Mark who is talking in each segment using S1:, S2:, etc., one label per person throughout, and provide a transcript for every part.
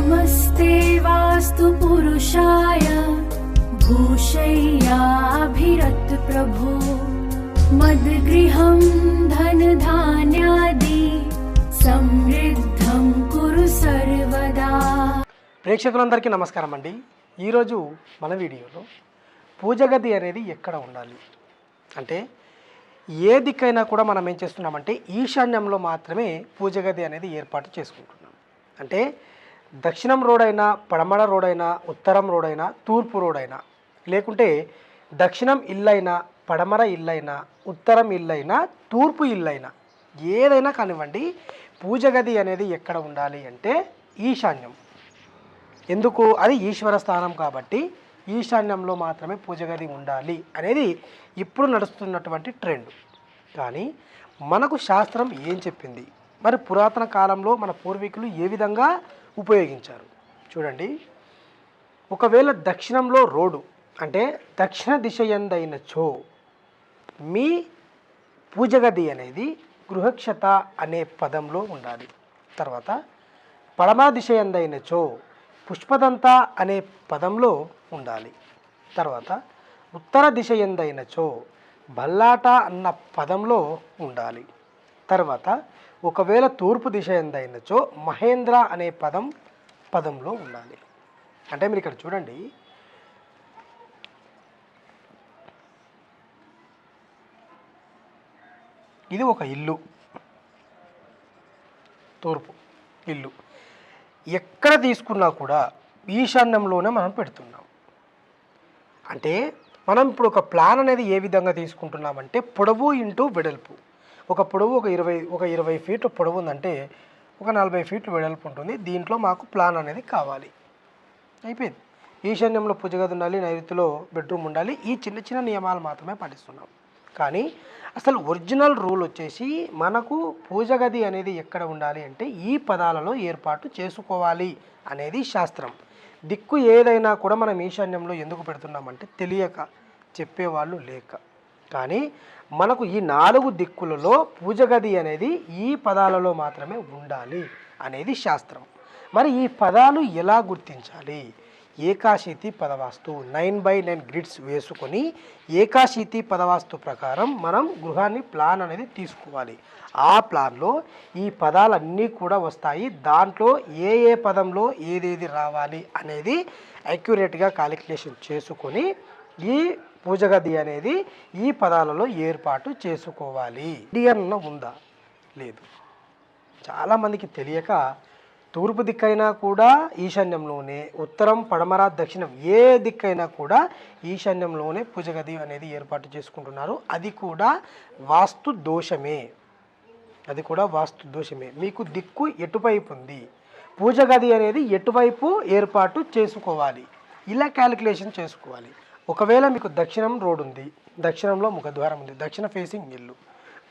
S1: नमस्ते वास्तु पुरुषाय भूषय्याभिरत प्रभो मद्गृहं धनधान्यादि समृद्धं कुरु सर्वदा।
S2: ప్రేక్షకులందరికీ నమస్కారం అండి. ఈరోజు మన వీడియోలో పూజ గది అనేది ఎక్కడ ఉండాలి అంటే ఏ దిక్కైనా కూడా మనం ఏం చేస్తున్నామంటే ఈశాన్యంలో మాత్రమే పూజ గది అనేది ఏర్పాటు చేసుకుంటున్నాం. అంటే దక్షిణం రోడ్ అయినా, పడమర రోడ్ అయినా, ఉత్తరం రోడ్ అయినా, తూర్పు రోడ్ అయినా, లేకుంటే దక్షిణం ఇల్లైనా, పడమర ఇల్లైనా, ఉత్తరం ఇల్లైనా, తూర్పు ఇల్లైనా ఏదైనా కానివ్వండి, పూజ గది అనేది ఎక్కడ ఉండాలి అంటే ఈశాన్యం. ఎందుకు? అది ఈశ్వర స్థానం కాబట్టి ఈశాన్యంలో మాత్రమే పూజ గది ఉండాలి అనేది ఇప్పుడు నడుస్తున్నటువంటి ట్రెండ్. కానీ మనకు శాస్త్రం ఏం చెప్పింది, మరి పురాతన కాలంలో మన పూర్వీకులు ఏ విధంగా ఉపయోగించారు చూడండి. ఒకవేళ దక్షిణంలో రోడ్డు అంటే దక్షిణ దిశ యందైనచో మీ పూజ గది అనేది గృహక్షత అనే పదంలో ఉండాలి. తర్వాత పడమర దిశ యందైనచో పుష్పదంత అనే పదంలో ఉండాలి. తర్వాత ఉత్తర దిశ యందైనచో బల్లాట అన్న పదంలో ఉండాలి. తర్వాత ఒకవేళ తూర్పు దిశ యందైనచో మహేంద్ర అనే పదంలో ఉండాలి. అంటే మీరు ఇక్కడ చూడండి, ఇది ఒక ఇల్లు, తూర్పు ఇల్లు. ఎక్కడ తీసుకున్నా కూడా ఈశాన్యంలోనే మనం పెడుతున్నాం. అంటే మనం ఇప్పుడు ఒక ప్లాన్ అనేది ఏ విధంగా తీసుకుంటున్నామంటే పొడవు ఇంటూ వెడల్పు. ఒక పొడవు ఒక 20 ఫీట్లు పొడవు ఉందంటే ఒక 40 ఫీట్లు వెడల్పు ఉంటుంది. దీంట్లో మాకు ప్లాన్ అనేది కావాలి, అయిపోయింది. ఈశాన్యంలో పూజ గది ఉండాలి, నైరుతిలో బెడ్రూమ్ ఉండాలి. ఈ చిన్న చిన్న నియమాలు మాత్రమే పాటిస్తున్నాం. కానీ అసలు ఒరిజినల్ రూల్ వచ్చేసి మనకు పూజ గది అనేది ఎక్కడ ఉండాలి అంటే ఈ పదాలలో ఏర్పాటు చేసుకోవాలి అనేది శాస్త్రం. దిక్కు ఏదైనా కూడా మనం ఈశాన్యంలో ఎందుకు పెడుతున్నామంటే తెలియక, చెప్పేవాళ్ళు లేక. కానీ మనకు ఈ 4 దిక్కులలో పూజ గది అనేది ఈ పదాలలో మాత్రమే ఉండాలి అనేది శాస్త్రం. మరి ఈ పదాలు ఎలా గుర్తించాలి? ఏకాశీతి పదవాస్తు 9x9 గ్రిడ్స్ వేసుకొని ఏకాశీతి పదవాస్తు ప్రకారం మనం గృహాన్ని ప్లాన్ అనేది తీసుకోవాలి. ఆ ప్లాన్లో ఈ పదాలన్నీ కూడా వస్తాయి. దాంట్లో ఏ పదంలో ఏదేది రావాలి అనేది అక్యురేట్గా క్యాలిక్యులేషన్ చేసుకొని ఈ పూజ గది అనేది ఈ పదాలలో ఏర్పాటు చేసుకోవాలి. డియర్న ఉందా? లేదు. చాలామందికి తెలియక తూర్పు దిక్కైనా కూడా ఈశాన్యంలోనే, ఉత్తరం, పడమర, దక్షిణం ఏ దిక్కైనా కూడా ఈశాన్యంలోనే పూజ గది అనేది ఏర్పాటు చేసుకుంటున్నారు. అది కూడా వాస్తు దోషమే. మీకు దిక్కు ఎటువైపు ఉంది, పూజ గది అనేది ఎటువైపు ఏర్పాటు చేసుకోవాలి, ఇలా క్యాలిక్యులేషన్ చేసుకోవాలి. ఒకవేళ మీకు దక్షిణం రోడ్ ఉంది, దక్షిణంలో ముఖద్వారం ఉంది, దక్షిణ ఫేసింగ్ ఇల్లు,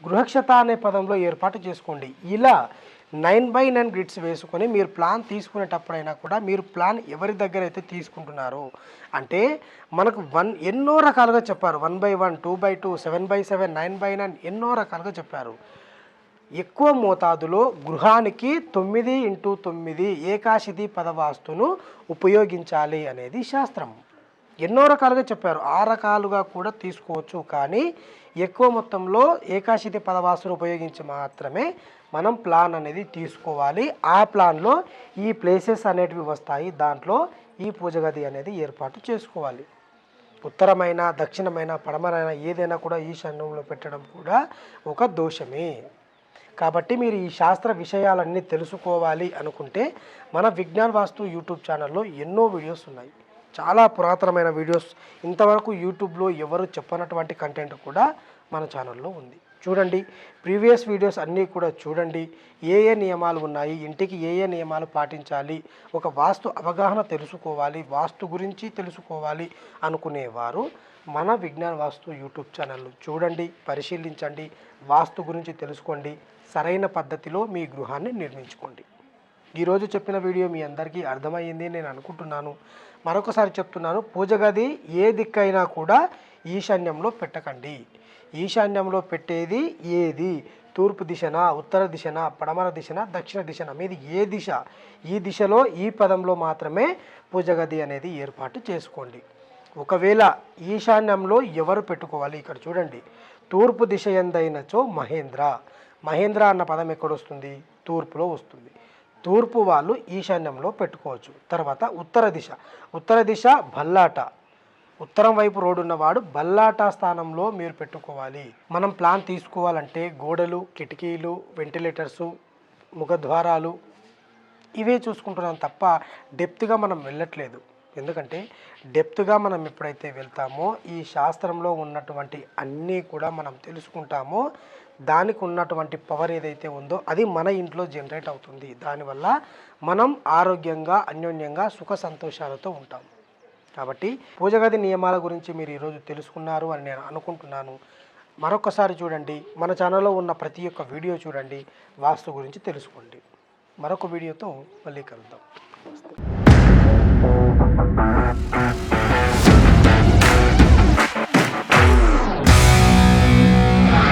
S2: గృహక్షత అనే పదంలో ఏర్పాటు చేసుకోండి. ఇలా 9x9 గ్రిడ్స్ వేసుకొని మీరు ప్లాన్ తీసుకునేటప్పుడైనా కూడా మీరు ప్లాన్ ఎవరి దగ్గర అయితే తీసుకుంటున్నారో, అంటే మనకు ఎన్నో రకాలుగా చెప్పారు. 1x1, 2x2, 7x7, 9x9 ఎన్నో రకాలుగా చెప్పారు. ఎక్కువ మోతాదులో గృహానికి 9x9 ఏకాశితి పదవాస్తును ఉపయోగించాలి అనేది శాస్త్రం. ఎన్నో రకాలుగా చెప్పారు. ఆ రకాలుగా కూడా తీసుకోవచ్చు. కానీ ఎక్కువ మొత్తంలో ఏకాశితి పదవాస్తును ఉపయోగించి మాత్రమే మనం ప్లాన్ అనేది తీసుకోవాలి. ఆ ప్లాన్లో ఈ ప్లేసెస్ అనేటివి వస్తాయి. దాంట్లో ఈ పూజ గది అనేది ఏర్పాటు చేసుకోవాలి. ఉత్తరమైన, దక్షిణమైన, పడమరైన ఏదైనా కూడా ఈశాన్యంలో పెట్టడం కూడా ఒక దోషమే. కాబట్టి మీరు ఈ శాస్త్ర విషయాలన్నీ తెలుసుకోవాలి అనుకుంటే మన విజ్ఞాన్ వాస్తు యూట్యూబ్ ఛానల్లో ఎన్నో వీడియోస్ ఉన్నాయి. చాలా పురాతనమైన వీడియోస్, ఇంతవరకు యూట్యూబ్లో ఎవరు చెప్పనటువంటి కంటెంట్ కూడా మన ఛానల్లో ఉంది. చూడండి, ప్రీవియస్ వీడియోస్ అన్నీ కూడా చూడండి. ఏ నియమాలు ఉన్నాయి, ఇంటికి ఏ నియమాలు పాటించాలి, ఒక వాస్తు అవగాహన తెలుసుకోవాలి, వాస్తు గురించి తెలుసుకోవాలి అనుకునేవారు మన విజ్ఞాన్ వాస్తు యూట్యూబ్ ఛానల్ చూడండి, పరిశీలించండి, వాస్తు గురించి తెలుసుకోండి, సరైన పద్ధతిలో మీ గృహాన్ని నిర్మించుకోండి. ఈరోజు చెప్పిన వీడియో మీ అందరికీ అర్థమైంది నేను అనుకుంటున్నాను. మరొకసారి చెప్తున్నాను, పూజ గది ఏ దిక్కైనా కూడా ఈశాన్యంలో పెట్టకండి. ఈశాన్యంలో పెట్టేది ఏది, తూర్పు దిశన, ఉత్తర దిశన, పడమర దిశన, దక్షిణ దిశన, మీది ఏ దిశ, ఈ దిశలో ఈ పదంలో మాత్రమే పూజ గది అనేది ఏర్పాటు చేసుకోండి. ఒకవేళ ఈశాన్యంలో ఎవరు పెట్టుకోవాలి, ఇక్కడ చూడండి, తూర్పు దిశ ఎందైనచో మహేంద్ర. మహేంద్ర అన్న పదం ఎక్కడొస్తుంది, తూర్పులో వస్తుంది. తూర్పు వాళ్ళు ఈశాన్యంలో పెట్టుకోవచ్చు. తర్వాత ఉత్తర దిశ, ఉత్తర దిశ బల్లాట, ఉత్తరం వైపు రోడ్డు ఉన్నవాడు బల్లాట స్థానంలో మీరు పెట్టుకోవాలి. మనం ప్లాన్ తీసుకోవాలంటే గోడలు, కిటికీలు, వెంటిలేటర్సు, ముఖద్వారాలు ఇవే చూసుకుంటున్నాం తప్ప డెప్త్గా మనం వెళ్ళట్లేదు. ఎందుకంటే డెప్త్గా మనం ఎప్పుడైతే వెళ్తామో ఈ శాస్త్రంలో ఉన్నటువంటి అన్నీ కూడా మనం తెలుసుకుంటామో దానికి ఉన్నటువంటి పవర్ ఏదైతే ఉందో అది మన ఇంట్లో జనరేట్ అవుతుంది. దానివల్ల మనం ఆరోగ్యంగా, అన్యోన్యంగా, సుఖ సంతోషాలతో ఉంటాం. కాబట్టి పూజ గది నియమాల గురించి మీరు ఈరోజు తెలుసుకున్నారు అని నేను అనుకుంటున్నాను. మరొకసారి చూడండి, మన ఛానల్లో ఉన్న ప్రతి ఒక్క వీడియో చూడండి, వాస్తు గురించి తెలుసుకోండి. మరొక వీడియోతో మళ్ళీ కలుద్దాం.